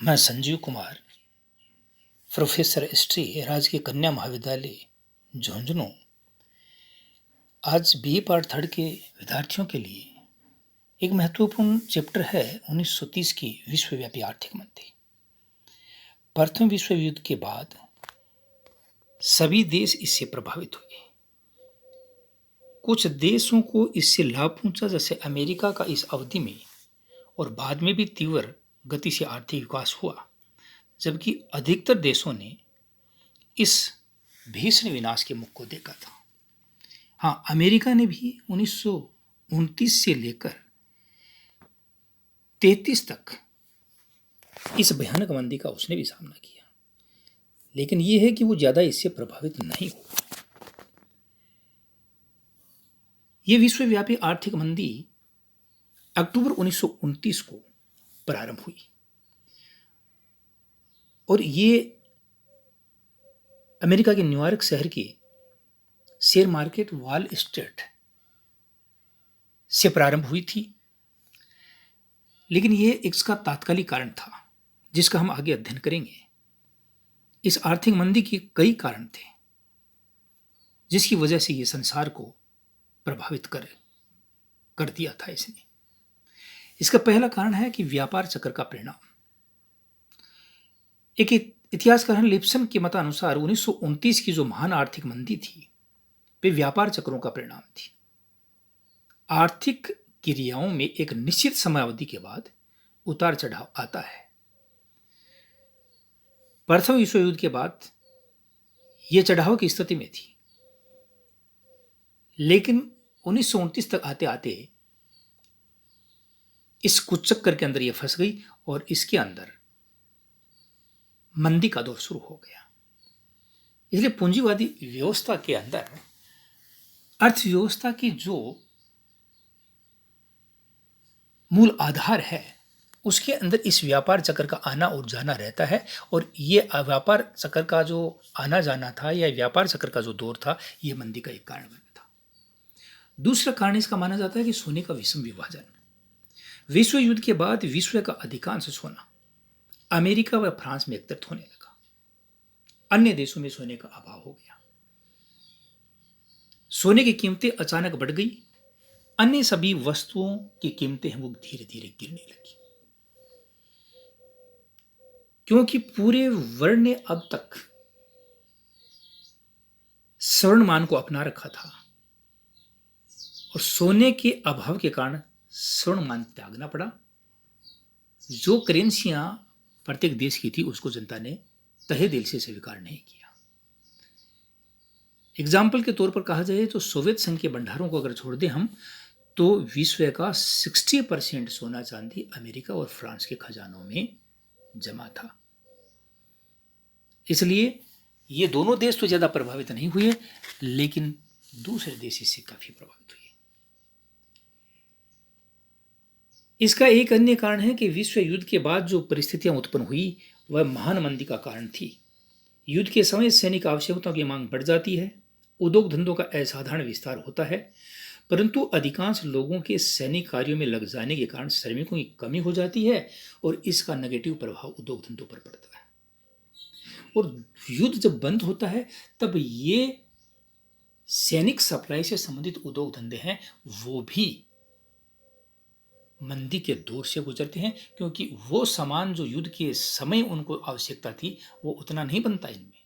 मैं Sanjeev Kumar, professor history, राजकीय कन्या महाविद्यालय झुंझुनू, आज बीए पार्ट थर्ड के विद्यार्थियों के लिए एक महत्वपूर्ण चैप्टर है 1930 की विश्वव्यापी आर्थिक मंदी। प्रथम विश्व युद्ध के बाद सभी देश इससे प्रभावित हुए। कुछ देशों को इससे लाभ पहुंचा, जैसे अमेरिका का इस अवधि में और बाद में भी तीव्र गति से आर्थिक विकास हुआ, जबकि अधिकतर देशों ने इस भीषण विनाश के मुख को देखा था। हाँ, अमेरिका ने भी 1929 से लेकर 33 तक इस भयानक मंदी का उसने भी सामना किया, लेकिन यह है कि वो ज्यादा इससे प्रभावित नहीं हुआ। यह विश्वव्यापी आर्थिक मंदी अक्टूबर 1929 को प्रारंभ हुई और ये अमेरिका के न्यूयॉर्क शहर के शेयर मार्केट वॉल स्ट्रीट से प्रारंभ हुई थी। लेकिन यह इसका तात्कालिक कारण था, जिसका हम आगे अध्ययन करेंगे। इस आर्थिक मंदी के कई कारण थे, जिसकी वजह से यह संसार को प्रभावित कर दिया था इसने। इसका पहला कारण है कि व्यापार चक्र का परिणाम। एक इतिहासकार लिप्सन के मतानुसार 1929 की जो महान आर्थिक मंदी थी, वे व्यापार चक्रों का परिणाम थी। आर्थिक क्रियाओं में एक निश्चित समयावधि के बाद उतार चढ़ाव आता है। प्रथम विश्व युद्ध के बाद यह चढ़ाव की स्थिति में थी, लेकिन 1929 तक आते आते इस कुचक्कर के अंदर यह फंस गई और इसके अंदर मंदी का दौर शुरू हो गया। इसलिए पूंजीवादी व्यवस्था के अंदर अर्थव्यवस्था की जो मूल आधार है, उसके अंदर इस व्यापार चक्र का आना और जाना रहता है। और ये व्यापार चक्र का जो आना जाना था या व्यापार चक्र का जो दौर था, ये मंदी का एक कारण बना था। दूसरा कारण इसका माना जाता है कि सोने का विषम विभाजन। विश्व युद्ध के बाद विश्व का अधिकांश सोना अमेरिका व फ्रांस में एकत्रित होने लगा। अन्य देशों में सोने का अभाव हो गया। सोने की कीमतें अचानक बढ़ गई। अन्य सभी वस्तुओं की कीमतें हैं वो धीरे धीरे गिरने लगी, क्योंकि पूरे वर्ल्ड ने अब तक स्वर्णमान को अपना रखा था और सोने के अभाव के कारण स्वर्णमान त्यागना पड़ा। जो करेंसियां प्रत्येक देश की थी, उसको जनता ने तहे दिल से स्वीकार नहीं किया। एग्जाम्पल के तौर पर कहा जाए तो सोवियत संघ के भंडारों को अगर छोड़ दें हम, तो विश्व का 60% सोना चांदी अमेरिका और फ्रांस के खजानों में जमा था। इसलिए ये दोनों देश तो ज्यादा प्रभावित नहीं हुए, लेकिन दूसरे देश इससे काफी प्रभावित हुए। इसका एक अन्य कारण है कि विश्व युद्ध के बाद जो परिस्थितियां उत्पन्न हुई, वह महान मंदी का कारण थी। युद्ध के समय सैनिक आवश्यकताओं की मांग बढ़ जाती है, उद्योग धंधों का असाधारण विस्तार होता है, परंतु अधिकांश लोगों के सैनिक कार्यों में लग जाने के कारण श्रमिकों की कमी हो जाती है और इसका नेगेटिव प्रभाव उद्योग धंधों पर पड़ता है। और युद्ध जब बंद होता है, तब ये सैनिक सप्लाई से संबंधित उद्योग धंधे हैं, वो भी मंदी के दौर से गुजरते हैं, क्योंकि वो सामान जो युद्ध के समय उनको आवश्यकता थी, वो उतना नहीं बनता इनमें।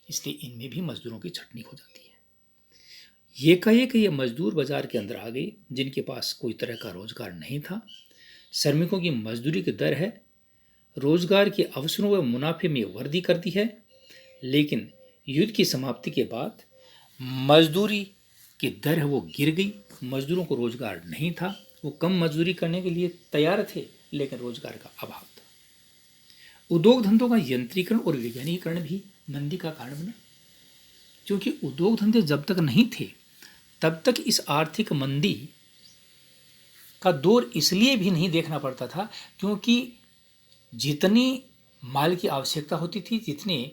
इसलिए इनमें भी मजदूरों की छटनी हो जाती है। ये मजदूर बाजार के अंदर आ गए, जिनके पास कोई तरह का रोजगार नहीं था। श्रमिकों की मजदूरी की दर है रोजगार के अवसरों व मुनाफे में वृद्धि करती है, लेकिन युद्ध की समाप्ति के बाद मजदूरी की दर है वो गिर गई। मजदूरों को रोजगार नहीं था, वो कम मजदूरी करने के लिए तैयार थे, लेकिन रोजगार का अभाव था। उद्योग धंधों का यंत्रीकरण और वैज्ञानिकीकरण भी मंदी का कारण बना, क्योंकि उद्योग धंधे जब तक नहीं थे, तब तक इस आर्थिक मंदी का दौर इसलिए भी नहीं देखना पड़ता था, क्योंकि जितनी माल की आवश्यकता होती थी, जितने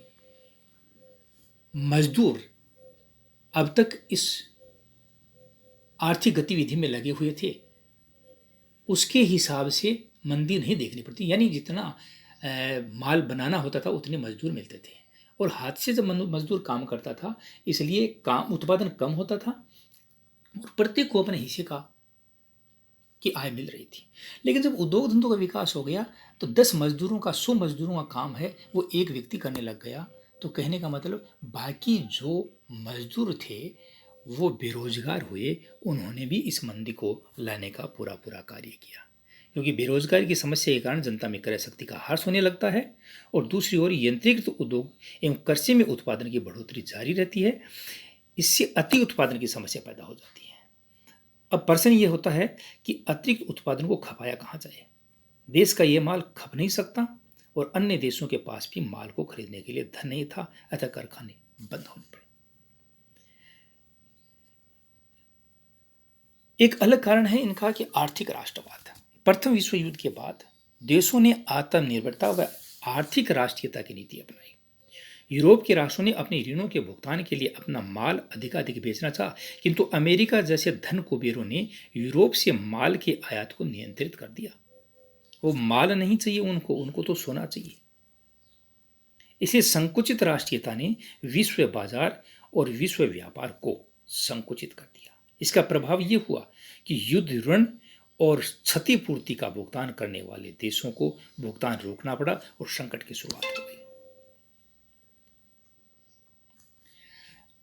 मजदूर अब तक इस आर्थिक गतिविधि में लगे हुए थे, उसके हिसाब से मंदी नहीं देखनी पड़ती। यानी जितना माल बनाना होता था उतने मजदूर मिलते थे, और हाथ से जब मजदूर काम करता था इसलिए काम उत्पादन कम होता था और प्रत्येक को अपने हिस्से का की आय मिल रही थी। लेकिन जब उद्योग धंधों का विकास हो गया तो 10 मजदूरों का 100 मजदूरों का काम है वो एक व्यक्ति करने लग गया। तो कहने का मतलब बाकी जो मजदूर थे वो बेरोजगार हुए, उन्होंने भी इस मंदी को लाने का पूरा पूरा कार्य किया, क्योंकि बेरोजगारी की समस्या के कारण जनता में क्रय शक्ति का ह्रास होने लगता है और दूसरी ओर यंत्रीकृत उद्योग एवं कृषि में उत्पादन की बढ़ोतरी जारी रहती है। इससे अति उत्पादन की समस्या पैदा हो जाती है। अब प्रश्न ये होता है कि अतिरिक्त उत्पादन को खपाया कहाँ जाए। देश का ये माल खप नहीं सकता और अन्य देशों के पास भी माल को खरीदने के लिए धन नहीं था, अतः कारखाने बंद होने पड़े। एक अलग कारण है इनका कि आर्थिक राष्ट्रवाद। प्रथम विश्व युद्ध के बाद देशों ने आत्मनिर्भरता व आर्थिक राष्ट्रीयता की नीति अपनाई। यूरोप के राष्ट्रों ने अपने ऋणों के भुगतान के लिए अपना माल अधिकाधिक बेचना चाहा, किंतु अमेरिका जैसे धन कुबेरों ने यूरोप से माल के आयात को नियंत्रित कर दिया। वो माल नहीं चाहिए उनको, उनको तो सोना चाहिए। इसे संकुचित राष्ट्रीयता ने विश्व बाजार और विश्व व्यापार को संकुचित कर दिया। इसका प्रभाव यह हुआ कि युद्ध ऋण और क्षतिपूर्ति का भुगतान करने वाले देशों को भुगतान रोकना पड़ा और संकट की शुरुआत हो गई।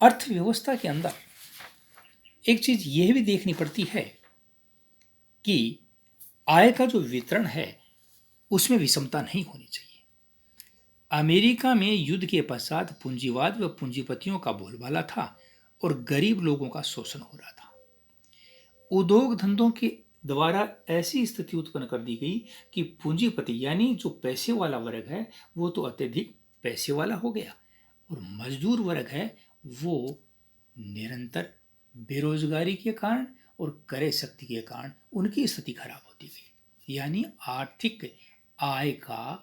अर्थव्यवस्था के अंदर एक चीज यह भी देखनी पड़ती है कि आय का जो वितरण है उसमें विषमता नहीं होनी चाहिए। अमेरिका में युद्ध के पश्चात पूंजीवाद व पूंजीपतियों का बोलबाला था और गरीब लोगों का शोषण हो रहा था। उद्योग धंधों के द्वारा ऐसी स्थिति उत्पन्न कर दी गई कि पूंजीपति यानी जो पैसे वाला वर्ग है वो तो अत्यधिक पैसे वाला हो गया और मजदूर वर्ग है वो निरंतर बेरोजगारी के कारण और क्रय शक्ति के कारण उनकी स्थिति खराब होती गई। यानी आर्थिक आय का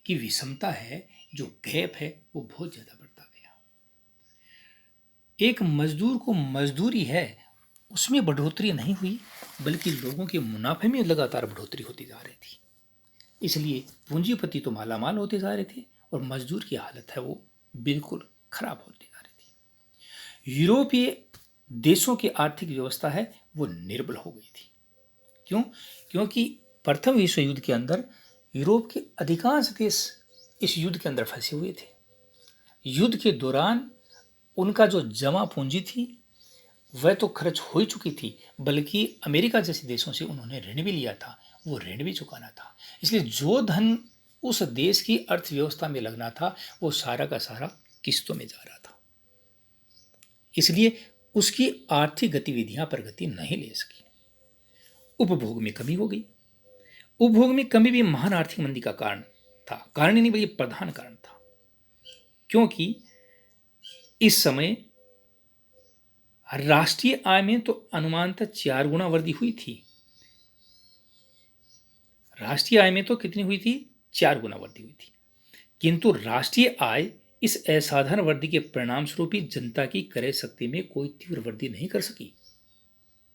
की विषमता है, जो गैप है वो बहुत ज्यादा बढ़ता गया। एक मजदूर को मजदूरी है उसमें बढ़ोतरी नहीं हुई, बल्कि लोगों के मुनाफे में लगातार बढ़ोतरी होती जा रही थी। इसलिए पूंजीपति तो मालामाल होते जा रहे थे और मजदूर की हालत है वो बिल्कुल खराब होती जा रही थी। यूरोपीय देशों की आर्थिक व्यवस्था है वो निर्बल हो गई थी। क्यों? क्योंकि प्रथम विश्व युद्ध के अंदर यूरोप के अधिकांश देश इस युद्ध के अंदर फंसे हुए थे। युद्ध के दौरान उनका जो जमा पूंजी थी वह तो खर्च हो ही चुकी थी, बल्कि अमेरिका जैसे देशों से उन्होंने ऋण भी लिया था, वो ऋण भी चुकाना था। इसलिए जो धन उस देश की अर्थव्यवस्था में लगना था वो सारा का सारा किस्तों में जा रहा था। इसलिए उसकी आर्थिक गतिविधियां प्रगति नहीं ले सकी। उपभोग में कमी हो गई। उपभोग में कमी भी महान आर्थिक मंदी का कारण था, कारण ही नहीं बल्कि प्रधान कारण था। क्योंकि इस समय राष्ट्रीय आय में तो अनुमानतः 4 गुना वृद्धि हुई थी। राष्ट्रीय आय में तो कितनी हुई थी? 4 गुना वृद्धि हुई थी, किंतु राष्ट्रीय आय इस असाधारण वृद्धि के परिणाम स्वरूप ही जनता की क्रय शक्ति में कोई तीव्र वृद्धि नहीं कर सकी।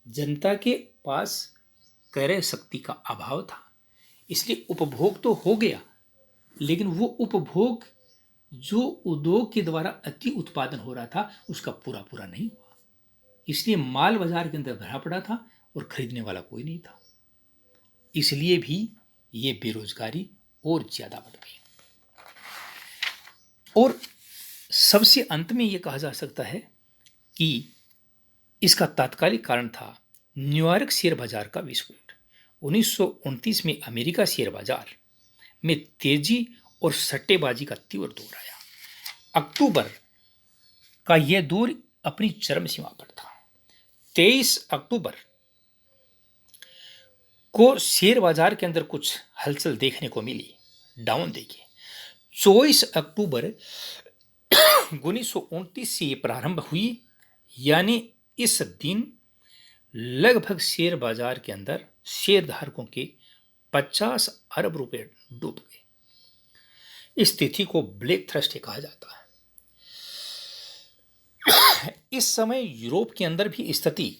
जनता के पास क्रय शक्ति का अभाव था, इसलिए उपभोग तो हो गया, लेकिन वो उपभोग जो उद्योग के द्वारा अति उत्पादन हो रहा था उसका पूरा पूरा नहीं हुआ। इसलिए माल बाजार के अंदर भरा पड़ा था और खरीदने वाला कोई नहीं था। इसलिए भी ये बेरोजगारी और ज्यादा बढ़ गई। और सबसे अंत में ये कहा जा सकता है कि इसका तात्कालिक कारण था न्यूयॉर्क शेयर बाजार का विस्फोट। 1929 में अमेरिका शेयर बाजार में तेजी और सट्टेबाजी का तीव्र दौर आया। अक्टूबर का यह दौर अपनी चरम सीमा पर था। 23 अक्टूबर को शेयर बाजार के अंदर कुछ हलचल देखने को मिली, डाउन देखिए। 24 अक्टूबर 1929 से ये प्रारंभ हुई, यानी इस दिन लगभग शेयर बाजार के अंदर शेयर धारकों के 50 अरब रुपए डूब गए। इस तिथि को ब्लैक थर्सडे कहा जाता है। इस समय यूरोप के अंदर भी स्थिति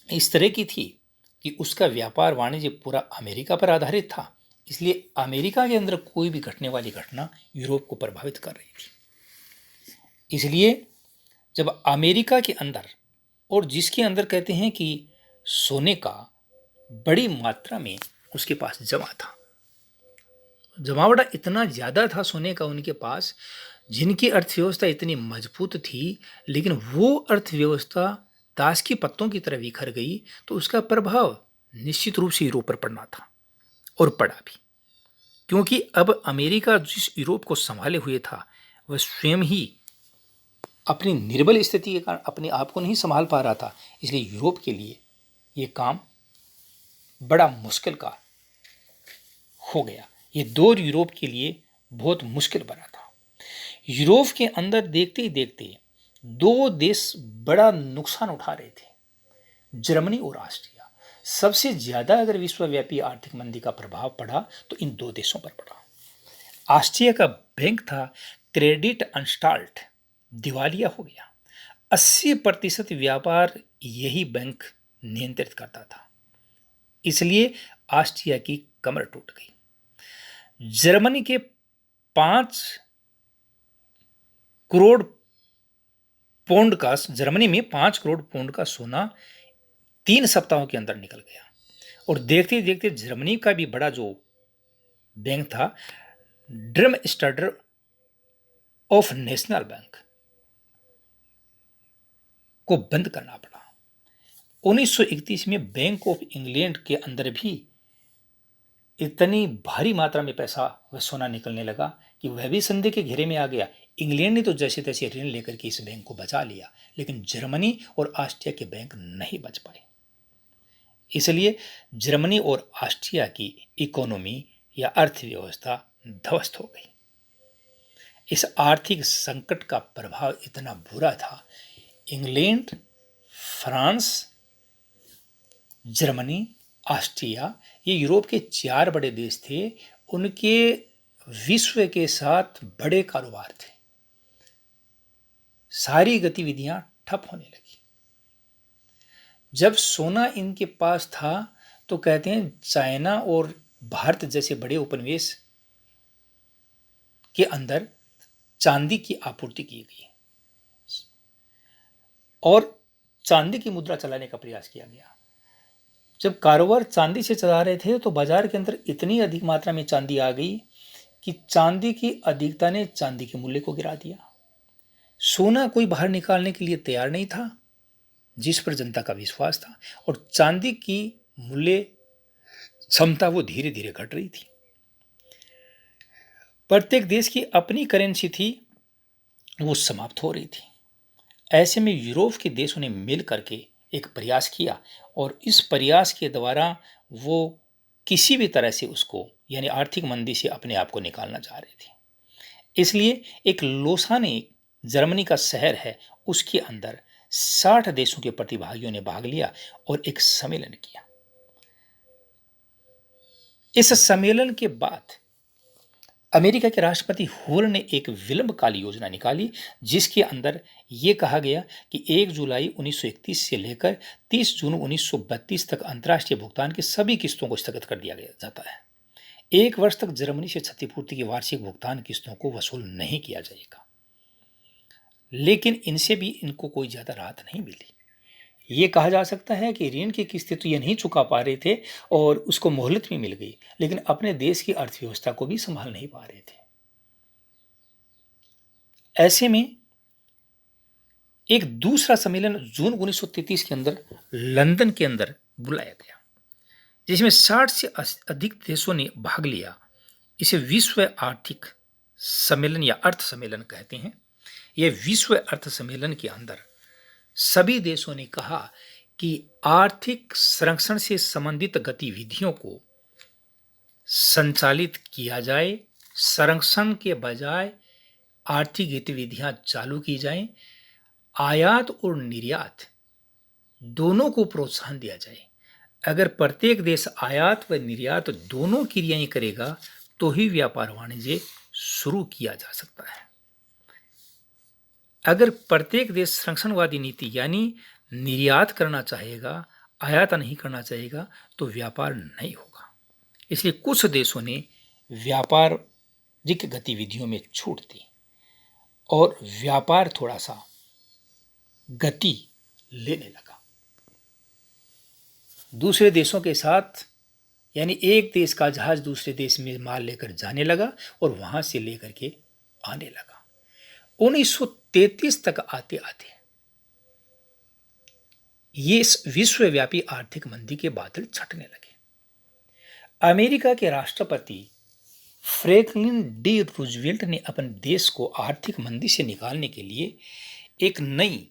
इस तरह की थी कि उसका व्यापार वाणिज्य पूरा अमेरिका पर आधारित था, इसलिए अमेरिका के अंदर कोई भी घटने वाली घटना यूरोप को प्रभावित कर रही थी। इसलिए जब अमेरिका के अंदर, और जिसके अंदर कहते हैं कि सोने का बड़ी मात्रा में उसके पास जमा था, जमावड़ा इतना ज़्यादा था सोने का उनके पास, जिनकी अर्थव्यवस्था इतनी मजबूत थी, लेकिन वो अर्थव्यवस्था ताश के पत्तों की तरह बिखर गई, तो उसका प्रभाव निश्चित रूप से यूरोप पर पड़ना था, और पड़ा भी। क्योंकि अब अमेरिका जिस यूरोप को संभाले हुए था, वह स्वयं ही अपनी निर्बल स्थिति के कारण अपने आप को नहीं संभाल पा रहा था। इसलिए यूरोप के लिए ये काम बड़ा मुश्किल का हो गया। ये दौर यूरोप के लिए बहुत मुश्किल बना था। यूरोप के अंदर देखते ही देखते दो देश बड़ा नुकसान उठा रहे थे, जर्मनी और ऑस्ट्रिया। सबसे ज्यादा अगर विश्वव्यापी आर्थिक मंदी का प्रभाव पड़ा तो इन दो देशों पर पड़ा। ऑस्ट्रिया का बैंक था क्रेडिट अंस्टाल्ट, दिवालिया हो गया। 80% व्यापार यही बैंक नियंत्रित करता था, इसलिए ऑस्ट्रिया की कमर टूट गई। जर्मनी के 5 करोड़ पौंड का जर्मनी में 5 करोड़ पौंड का सोना 3 सप्ताहों के अंदर निकल गया। और देखते देखते जर्मनी का भी बड़ा जो बैंक था, ड्रम स्टाडर ऑफ नेशनल बैंक, को बंद करना पड़ा। 1931 में बैंक ऑफ इंग्लैंड के अंदर भी इतनी भारी मात्रा में पैसा व सोना निकलने लगा कि वह भी संदेह के घेरे में आ गया। इंग्लैंड ने तो जैसे तैसे ऋण लेकर के इस बैंक को बचा लिया, लेकिन जर्मनी और ऑस्ट्रिया के बैंक नहीं बच पाए। इसलिए जर्मनी और ऑस्ट्रिया की इकोनॉमी या अर्थव्यवस्था ध्वस्त हो गई। इस आर्थिक संकट का प्रभाव इतना बुरा था, इंग्लैंड, फ्रांस, जर्मनी, ऑस्ट्रिया, ये यूरोप के 4 बड़े देश थे। उनके विश्व के साथ बड़े कारोबार थे। सारी गतिविधियां ठप होने लगी। जब सोना इनके पास था तो कहते हैं चाइना और भारत जैसे बड़े उपनिवेश के अंदर चांदी की आपूर्ति की गई और चांदी की मुद्रा चलाने का प्रयास किया गया। जब कारोबार चांदी से चला रहे थे तो बाजार के अंदर इतनी अधिक मात्रा में चांदी आ गई कि चांदी की अधिकता ने चांदी के मूल्य को गिरा दिया। सोना कोई बाहर निकालने के लिए तैयार नहीं था, जिस पर जनता का विश्वास था, और चांदी की मूल्य क्षमता वो धीरे धीरे घट रही थी। प्रत्येक देश की अपनी करेंसी थी, वो समाप्त हो रही थी। ऐसे में यूरोप के देशों ने मिल करके एक प्रयास किया और इस प्रयास के द्वारा वो किसी भी तरह से उसको यानी आर्थिक मंदी से अपने आप को निकालना चाह रहे थे। इसलिए एक लोसाने जर्मनी का शहर है, उसके अंदर 60 देशों के प्रतिभागियों ने भाग लिया और एक सम्मेलन किया। इस सम्मेलन के बाद अमेरिका के राष्ट्रपति होल ने एक विलंबकाली योजना निकाली, जिसके अंदर यह कहा गया कि 1 जुलाई 1931 से लेकर 30 जून 1932 तक अंतर्राष्ट्रीय भुगतान की सभी किस्तों को स्थगित कर दिया जाता है। 1 वर्ष तक जर्मनी से क्षतिपूर्ति की वार्षिक भुगतान किस्तों को वसूल नहीं किया जाएगा। लेकिन इनसे भी इनको कोई ज्यादा राहत नहीं मिली। ये कहा जा सकता है कि ऋण की किस्तें तो ये नहीं चुका पा रहे थे और उसको मोहलत भी मिल गई, लेकिन अपने देश की अर्थव्यवस्था को भी संभाल नहीं पा रहे थे। ऐसे में एक दूसरा सम्मेलन जून 1933 के अंदर लंदन के अंदर बुलाया गया, जिसमें 60 से अधिक देशों ने भाग लिया। इसे विश्व आर्थिक सम्मेलन या अर्थ सम्मेलन कहते हैं। यह विश्व अर्थ सम्मेलन के अंदर सभी देशों ने कहा कि आर्थिक संरक्षण से संबंधित गतिविधियों को संचालित किया जाए, संरक्षण के बजाय आर्थिक गतिविधियां चालू की जाएं, आयात और निर्यात दोनों को प्रोत्साहन दिया जाए। अगर प्रत्येक देश आयात व निर्यात दोनों क्रियाएं करेगा तो ही व्यापार वाणिज्य शुरू किया जा सकता है। अगर प्रत्येक देश संरक्षणवादी नीति यानी निर्यात करना चाहेगा, आयात नहीं करना चाहेगा, तो व्यापार नहीं होगा। इसलिए कुछ देशों ने व्यापारिक गतिविधियों में छूट दी और व्यापार थोड़ा सा गति लेने लगा। दूसरे देशों के साथ, यानी एक देश का जहाज दूसरे देश में माल लेकर जाने लगा और वहां से लेकर के आने लगा। 1933 तक आते आते ये विश्वव्यापी आर्थिक मंदी के बादल छटने लगे। अमेरिका के राष्ट्रपति फ्रैंकलिन डी रूजवेल्ट ने अपने देश को आर्थिक मंदी से निकालने के लिए एक नई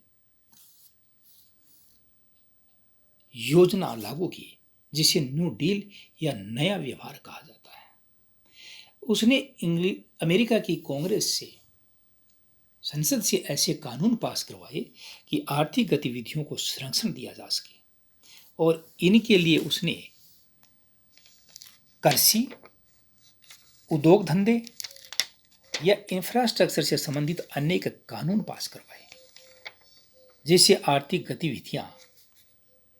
योजना लागू की, जिसे न्यू डील या नया व्यवहार कहा जाता है। उसने अमेरिका की कांग्रेस से, संसद से ऐसे कानून पास करवाए कि आर्थिक गतिविधियों को संरक्षण दिया जा सके, और इनके लिए उसने कृषि, उद्योग धंधे या इंफ्रास्ट्रक्चर से संबंधित अनेक कानून पास करवाए, जिससे आर्थिक गतिविधियां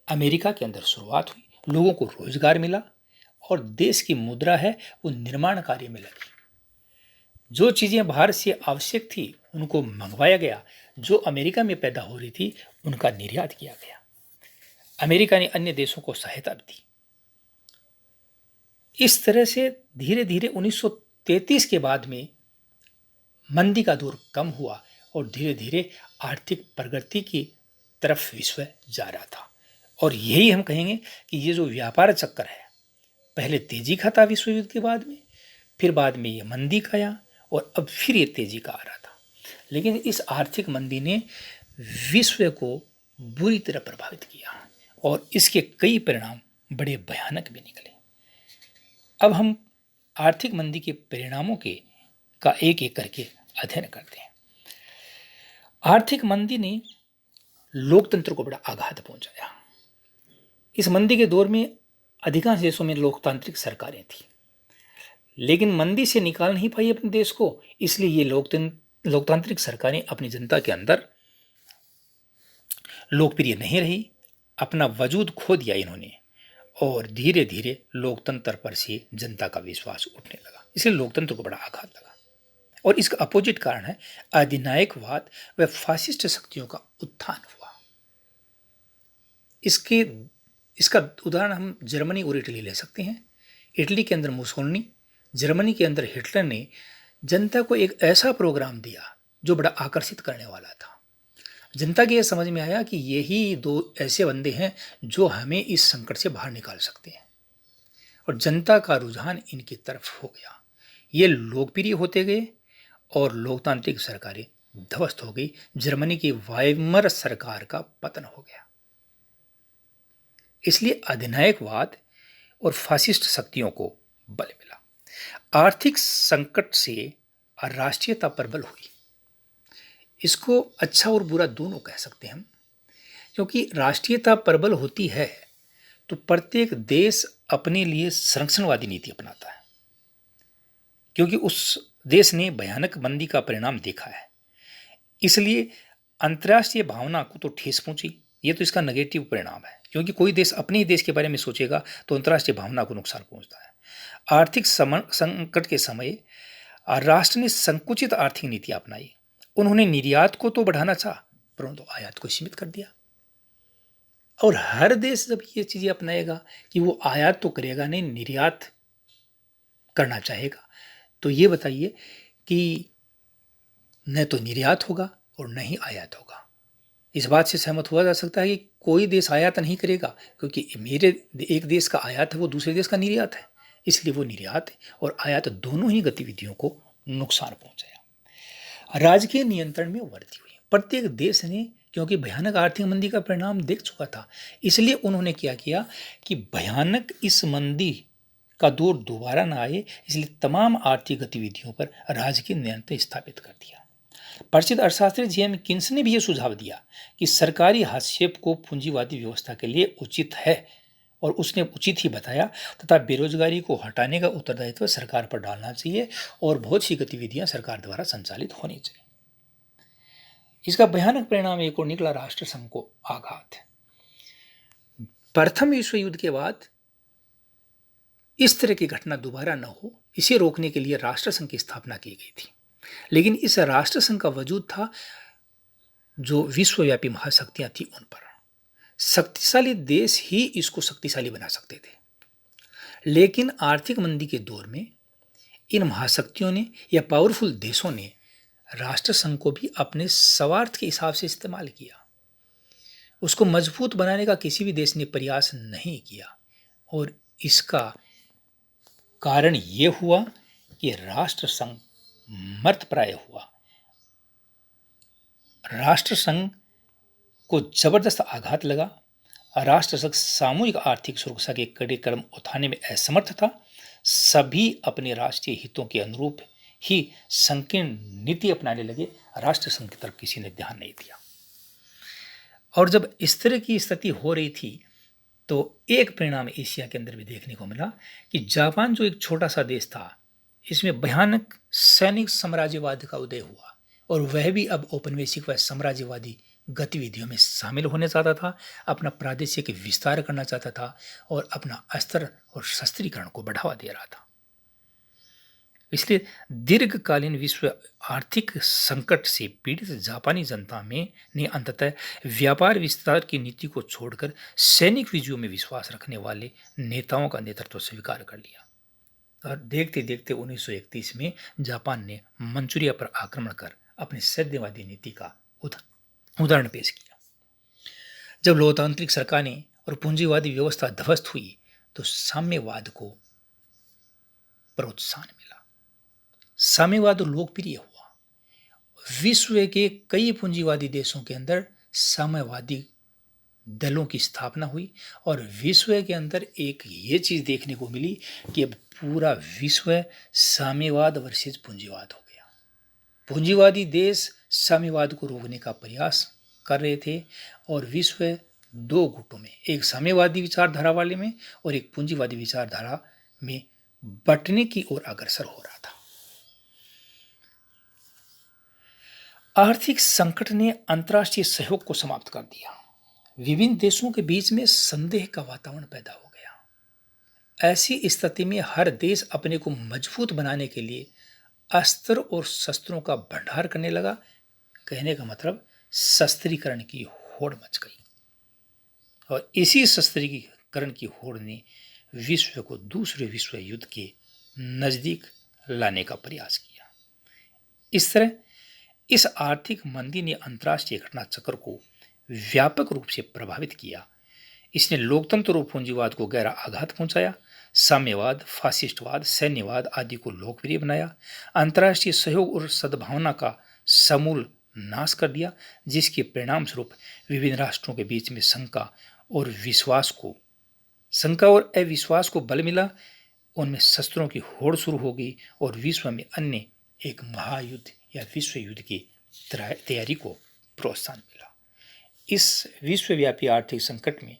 अमेरिका के अंदर शुरुआत हुई, लोगों को रोजगार मिला और देश की मुद्रा है वो निर्माण कार्य में लगी। जो चीजें बाहर से आवश्यक थी उनको मंगवाया गया, जो अमेरिका में पैदा हो रही थी उनका निर्यात किया गया। अमेरिका ने अन्य देशों को सहायता भी दी। इस तरह से धीरे धीरे 1933 के बाद में मंदी का दौर कम हुआ और धीरे धीरे आर्थिक प्रगति की तरफ विश्व जा रहा था। और यही हम कहेंगे कि ये जो व्यापार चक्कर है, पहले तेजी का था विश्व युद्ध के बाद में, फिर बाद में ये मंदी का आया और अब फिर ये तेजी का आ रहा था। लेकिन इस आर्थिक मंदी ने विश्व को बुरी तरह प्रभावित किया और इसके कई परिणाम बड़े भयानक भी निकले। अब हम आर्थिक मंदी के परिणामों का एक एक करके अध्ययन करते हैं। आर्थिक मंदी ने लोकतंत्र को बड़ा आघात पहुंचाया। इस मंदी के दौर में अधिकांश देशों में लोकतांत्रिक सरकारें थी, लेकिन मंदी से निकाल नहीं पाई अपने देश को, इसलिए ये लोकतांत्रिक सरकारें अपनी जनता के अंदर लोकप्रिय नहीं रही, अपना वजूद खो दिया इन्होंने और धीरे धीरे लोकतंत्र पर से जनता का विश्वास उठने लगा। इसलिए लोकतंत्र को बड़ा आघात लगा और इसका अपोजिट कारण है अधिनायकवाद व फासिस्ट शक्तियों का उत्थान हुआ। इसका उदाहरण हम जर्मनी और इटली ले सकते हैं। इटली के अंदर मुसोलिनी, जर्मनी के अंदर हिटलर ने जनता को एक ऐसा प्रोग्राम दिया जो बड़ा आकर्षित करने वाला था। जनता के यह समझ में आया कि यही दो ऐसे बंदे हैं जो हमें इस संकट से बाहर निकाल सकते हैं, और जनता का रुझान इनकी तरफ हो गया। ये लोकप्रिय होते गए और लोकतांत्रिक सरकारें ध्वस्त हो गई। जर्मनी की वाइमर सरकार का पतन हो गया। इसलिए अधिनायकवाद और फासिस्ट शक्तियों को बल मिला। आर्थिक संकट से राष्ट्रीयता प्रबल हुई। इसको अच्छा और बुरा दोनों कह सकते हैं हम, क्योंकि राष्ट्रीयता प्रबल होती है तो प्रत्येक देश अपने लिए संरक्षणवादी नीति अपनाता है, क्योंकि उस देश ने भयानक मंदी का परिणाम देखा है। इसलिए अंतर्राष्ट्रीय भावना को तो ठेस पहुंची। ये तो इसका नेगेटिव परिणाम है, क्योंकि कोई देश अपने ही देश के बारे में सोचेगा तो अंतर्राष्ट्रीय भावना को नुकसान पहुंचता है। आर्थिक संकट के समय राष्ट्र ने संकुचित आर्थिक नीति अपनाई। उन्होंने निर्यात को तो बढ़ाना चाहा, परंतु आयात को सीमित कर दिया। और हर देश जब ये चीजें अपनाएगा कि वो आयात तो करेगा नहीं, निर्यात करना चाहेगा, तो ये बताइए कि न तो निर्यात होगा और न ही आयात होगा। इस बात से सहमत हुआ जा सकता है कि कोई देश आयात नहीं करेगा, क्योंकि मेरे एक देश का आयात है वो दूसरे देश का निर्यात है, इसलिए वो निर्यात और आयात दोनों ही गतिविधियों को नुकसान पहुंचाया। राजकीय नियंत्रण में वृद्धि हुई। प्रत्येक देश ने, क्योंकि भयानक आर्थिक मंदी का परिणाम देख चुका था, इसलिए उन्होंने क्या किया कि भयानक इस मंदी का दौर दोबारा ना आए, इसलिए तमाम आर्थिक गतिविधियों पर राजकीय नियंत्रण स्थापित कर दिया। प्रसिद्ध अर्थशास्त्री जेम्स कीन्स ने भी यह सुझाव दिया कि सरकारी हस्तक्षेप को पूंजीवादी व्यवस्था के लिए उचित है, और उसने उचित ही बताया, तथा बेरोजगारी को हटाने का उत्तरदायित्व सरकार पर डालना चाहिए और बहुत सी गतिविधियां सरकार द्वारा संचालित होनी चाहिए। इसका भयानक परिणाम एक और निकला, राष्ट्रसंघ को आघात। प्रथम विश्व युद्ध के बाद इस तरह की घटना दोबारा न हो, इसे रोकने के लिए राष्ट्रसंघ की स्थापना की गई थी। लेकिन इस राष्ट्रसंघ का वजूद था जो विश्वव्यापी महाशक्तियां थी उन पर। शक्तिशाली देश ही इसको शक्तिशाली बना सकते थे। लेकिन आर्थिक मंदी के दौर में इन महाशक्तियों ने या पावरफुल देशों ने राष्ट्रसंघ को भी अपने स्वार्थ के हिसाब से इस्तेमाल किया। उसको मजबूत बनाने का किसी भी देश ने प्रयास नहीं किया और इसका कारण यह हुआ कि राष्ट्रसंघ मर्तप्राय हुआ। राष्ट्रसंघ को जबरदस्त आघात लगा। राष्ट्रसंघ सामूहिक आर्थिक सुरक्षा के कड़े कदम उठाने में असमर्थ था। सभी अपने राष्ट्रीय हितों के अनुरूप ही संकीर्ण नीति अपनाने लगे। राष्ट्रसंघ की तरफ किसी ने ध्यान नहीं दिया। और जब इस तरह की स्थिति हो रही थी तो एक परिणाम एशिया के अंदर भी देखने को मिला कि जापान जो एक छोटा सा देश था, इसमें भयानक सैनिक साम्राज्यवाद का उदय हुआ और वह भी अब औपनिवेशिक व साम्राज्यवादी गतिविधियों में शामिल होने चाहता था, अपना प्रादेशिक विस्तार करना चाहता था और अपना अस्त्र और शस्त्रीकरण को बढ़ावा दे रहा था। इसलिए दीर्घकालीन विश्व आर्थिक संकट से पीड़ित जापानी जनता में ने अंततः व्यापार विस्तार की नीति को छोड़कर सैनिक विजयों में विश्वास रखने वाले नेताओं का नेतृत्व स्वीकार कर लिया। और देखते देखते 1931 में जापान ने मंचूरिया पर आक्रमण कर अपनी सैन्यवादी नीति का उदाहरण पेश किया। जब लोकतांत्रिक सरकारें और पूंजीवादी व्यवस्था ध्वस्त हुई तो साम्यवाद को प्रोत्साहन मिला। साम्यवाद लोकप्रिय हुआ। विश्व के कई पूंजीवादी देशों के अंदर साम्यवादी दलों की स्थापना हुई और विश्व के अंदर एक ये चीज देखने को मिली कि अब पूरा विश्व साम्यवाद वर्सेस पूंजीवाद हो गया। पूंजीवादी देश साम्यवाद को रोकने का प्रयास कर रहे थे और विश्व दो गुटों में, एक साम्यवादी विचारधारा वाले में और एक पूंजीवादी विचारधारा में बंटने की ओर अग्रसर हो रहा था। आर्थिक संकट ने अंतर्राष्ट्रीय सहयोग को समाप्त कर दिया। विभिन्न देशों के बीच में संदेह का वातावरण पैदा हो गया। ऐसी स्थिति में हर देश अपने को मजबूत बनाने के लिए अस्त्र और शस्त्रों का भंडार करने लगा। कहने का मतलब शस्त्रीकरण की होड़ मच गई और इसी शस्त्रीकरण की होड़ ने विश्व को दूसरे विश्व युद्ध के नजदीक लाने का प्रयास किया। इस तरह इस आर्थिक मंदी ने अंतर्राष्ट्रीय घटना चक्र को व्यापक रूप से प्रभावित किया। इसने लोकतंत्र और पूंजीवाद को गहरा आघात पहुंचाया। साम्यवाद, फासिस्टवाद, सैन्यवाद आदि को लोकप्रिय बनाया। अंतर्राष्ट्रीय सहयोग और सद्भावना का समूल नाश कर दिया, जिसके परिणाम स्वरूप विभिन्न राष्ट्रों के बीच में शंका और अविश्वास को बल मिला। उनमें शस्त्रों की होड़ शुरू हो गई और विश्व में अन्य एक महायुद्ध या विश्व युद्ध की तैयारी को प्रोत्साहन मिला। इस विश्वव्यापी आर्थिक संकट में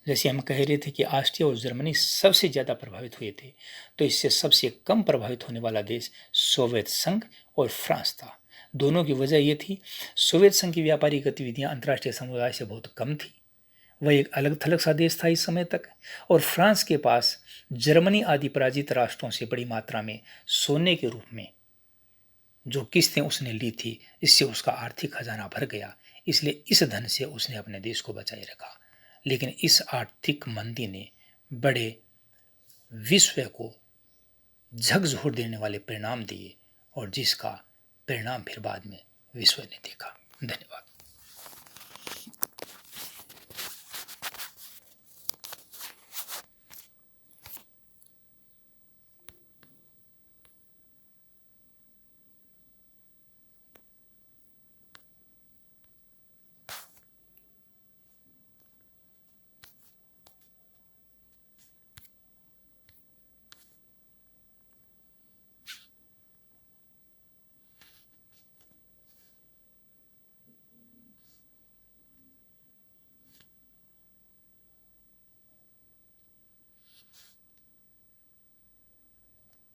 जैसे हम कह रहे थे कि ऑस्ट्रिया और जर्मनी सबसे ज़्यादा प्रभावित हुए थे, तो इससे सबसे कम प्रभावित होने वाला देश सोवियत संघ और फ्रांस था। दोनों की वजह यह थी, सोवियत संघ की व्यापारिक गतिविधियां अंतर्राष्ट्रीय समुदाय से बहुत कम थी। वह एक अलग थलग सा देश था इस समय तक। और फ्रांस के पास जर्मनी आदि पराजित राष्ट्रों से बड़ी मात्रा में सोने के रूप में जो किस्तें उसने ली थी, इससे उसका आर्थिक खजाना भर गया। इसलिए इस धन से उसने अपने देश को बचाए रखा। लेकिन इस आर्थिक मंदी ने बड़े विश्व को झकझोर देने वाले परिणाम दिए और जिसका परिणाम फिर बाद में विश्व ने देखा। धन्यवाद।